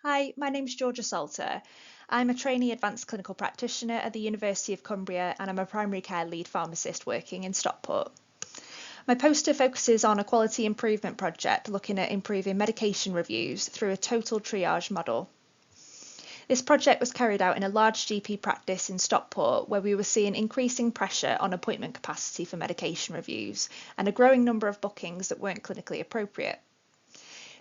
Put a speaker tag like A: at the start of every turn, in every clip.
A: Hi, my name's Georgia Salter. I'm a trainee advanced clinical practitioner at the University of Cumbria and I'm a primary care lead pharmacist working in Stockport. My poster focuses on a quality improvement project looking at improving medication reviews through a total triage model. This project was carried out in a large GP practice in Stockport where we were seeing increasing pressure on appointment capacity for medication reviews and a growing number of bookings that weren't clinically appropriate.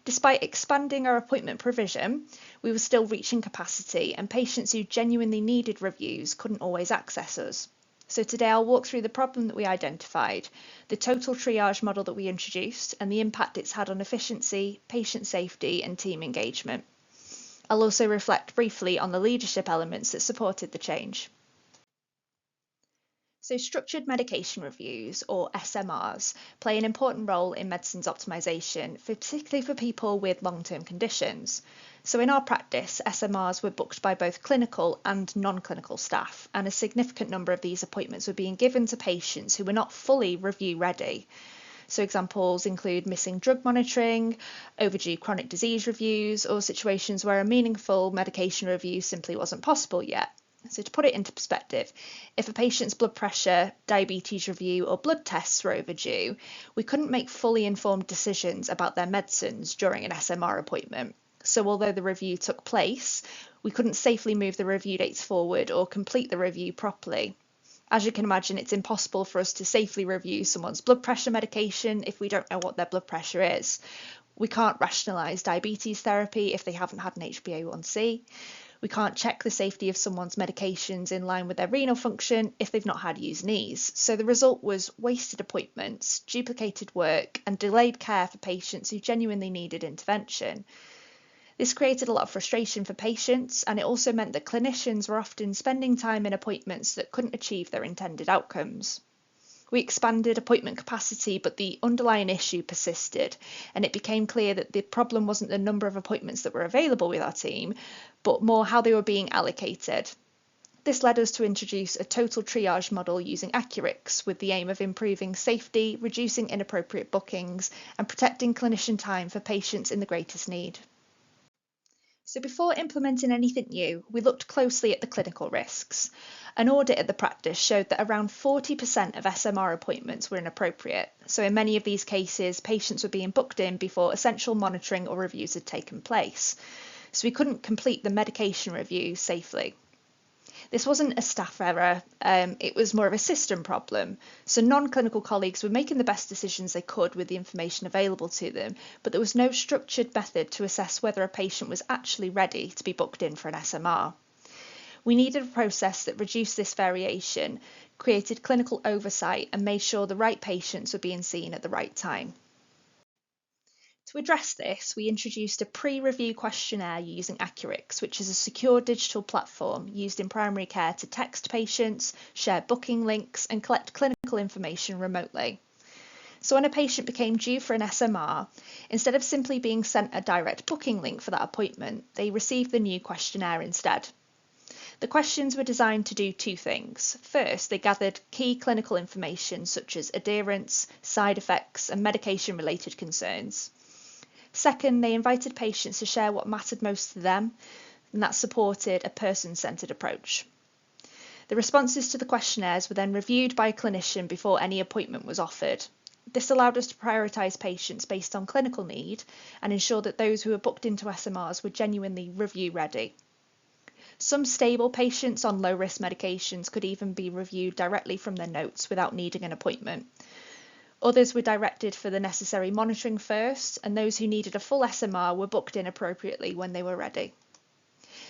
A: Despite expanding our appointment provision, we were still reaching capacity and patients who genuinely needed reviews couldn't always access us. So today I'll walk through the problem that we identified, the total triage model that we introduced and the impact it's had on efficiency, patient safety and team engagement. I'll also reflect briefly on the leadership elements that supported the change. So structured medication reviews, or SMRs, play an important role in medicines optimisation, particularly for people with long-term conditions. So in our practice, SMRs were booked by both clinical and non-clinical staff, and a significant number of these appointments were being given to patients who were not fully review ready. So examples include missing drug monitoring, overdue chronic disease reviews, or situations where a meaningful medication review simply wasn't possible yet. So to put it into perspective, if a patient's blood pressure, diabetes review or blood tests were overdue, we couldn't make fully informed decisions about their medicines during an SMR appointment. So although the review took place, we couldn't safely move the review dates forward or complete the review properly. As you can imagine, it's impossible for us to safely review someone's blood pressure medication if we don't know what their blood pressure is. We can't rationalise diabetes therapy if they haven't had an HbA1c. We can't check the safety of someone's medications in line with their renal function if they've not had U&Es. So the result was wasted appointments, duplicated work, and delayed care for patients who genuinely needed intervention. This created a lot of frustration for patients, and it also meant that clinicians were often spending time in appointments that couldn't achieve their intended outcomes. We expanded appointment capacity, but the underlying issue persisted, and it became clear that the problem wasn't the number of appointments that were available with our team, but more how they were being allocated. This led us to introduce a total triage model using Accurix with the aim of improving safety, reducing inappropriate bookings, and protecting clinician time for patients in the greatest need. So before implementing anything new, we looked closely at the clinical risks. An audit at the practice showed that around 40% of SMR appointments were inappropriate. So in many of these cases, patients were being booked in before essential monitoring or reviews had taken place. So we couldn't complete the medication review safely. This wasn't a staff error, it was more of a system problem. So non-clinical colleagues were making the best decisions they could with the information available to them, but there was no structured method to assess whether a patient was actually ready to be booked in for an SMR. We needed a process that reduced this variation, created clinical oversight, and made sure the right patients were being seen at the right time. To address this, we introduced a pre-review questionnaire using Accurix, which is a secure digital platform used in primary care to text patients, share booking links, and collect clinical information remotely. So when a patient became due for an SMR, instead of simply being sent a direct booking link for that appointment, they received the new questionnaire instead. The questions were designed to do two things. First, they gathered key clinical information such as adherence, side effects, and medication-related concerns. Second, they invited patients to share what mattered most to them, and that supported a person-centred approach. The responses to the questionnaires were then reviewed by a clinician before any appointment was offered. This allowed us to prioritise patients based on clinical need and ensure that those who were booked into SMRs were genuinely review ready. Some stable patients on low-risk medications could even be reviewed directly from their notes without needing an appointment. Others were directed for the necessary monitoring first, and those who needed a full SMR were booked in appropriately when they were ready.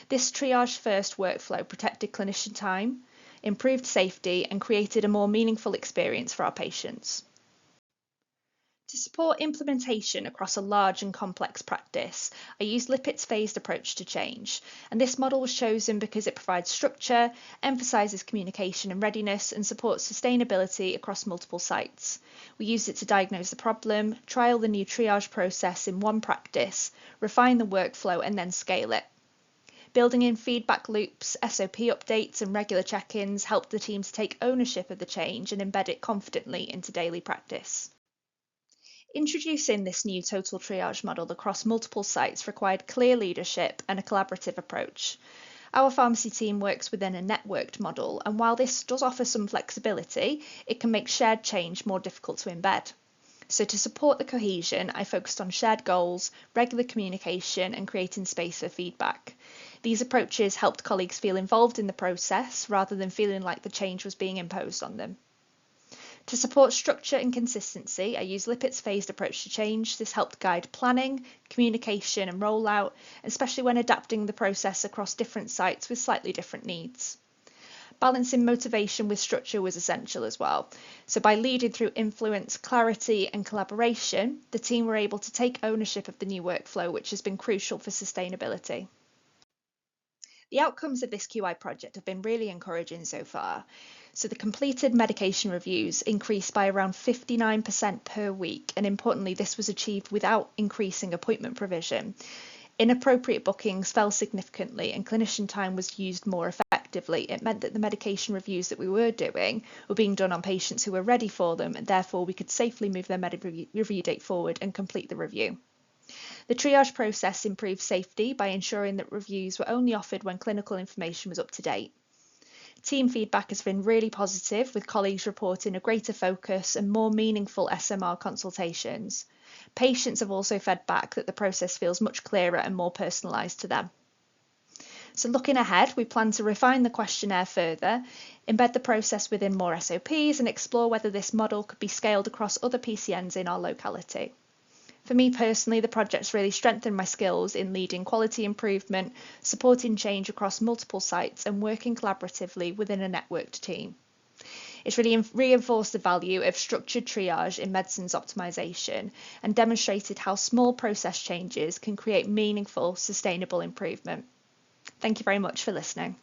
A: This triage-first workflow protected clinician time, improved safety, and created a more meaningful experience for our patients. To support implementation across a large and complex practice, I used Lippitt's phased approach to change, and this model was chosen because it provides structure, emphasises communication and readiness, and supports sustainability across multiple sites. We used it to diagnose the problem, trial the new triage process in one practice, refine the workflow, and then scale it. Building in feedback loops, SOP updates, and regular check-ins helped the team to take ownership of the change and embed it confidently into daily practice. Introducing this new total triage model across multiple sites required clear leadership and a collaborative approach. Our pharmacy team works within a networked model, and while this does offer some flexibility, it can make shared change more difficult to embed. So to support the cohesion, I focused on shared goals, regular communication, and creating space for feedback. These approaches helped colleagues feel involved in the process rather than feeling like the change was being imposed on them. To support structure and consistency, I used Lippitt's phased approach to change. This helped guide planning, communication, and rollout, especially when adapting the process across different sites with slightly different needs. Balancing motivation with structure was essential as well. So by leading through influence, clarity, and collaboration, the team were able to take ownership of the new workflow, which has been crucial for sustainability. The outcomes of this QI project have been really encouraging so far. So the completed medication reviews increased by around 59% per week, and importantly, this was achieved without increasing appointment provision. Inappropriate bookings fell significantly and clinician time was used more effectively. It meant that the medication reviews that we were doing were being done on patients who were ready for them, and therefore we could safely move their review date forward and complete the review. The triage process improved safety by ensuring that reviews were only offered when clinical information was up to date. Team feedback has been really positive, with colleagues reporting a greater focus and more meaningful SMR consultations. Patients have also fed back that the process feels much clearer and more personalised to them. So looking ahead, we plan to refine the questionnaire further, embed the process within more SOPs, and explore whether this model could be scaled across other PCNs in our locality. For me personally, the project's really strengthened my skills in leading quality improvement, supporting change across multiple sites, and working collaboratively within a networked team. It's really reinforced the value of structured triage in medicines optimisation and demonstrated how small process changes can create meaningful, sustainable improvement. Thank you very much for listening.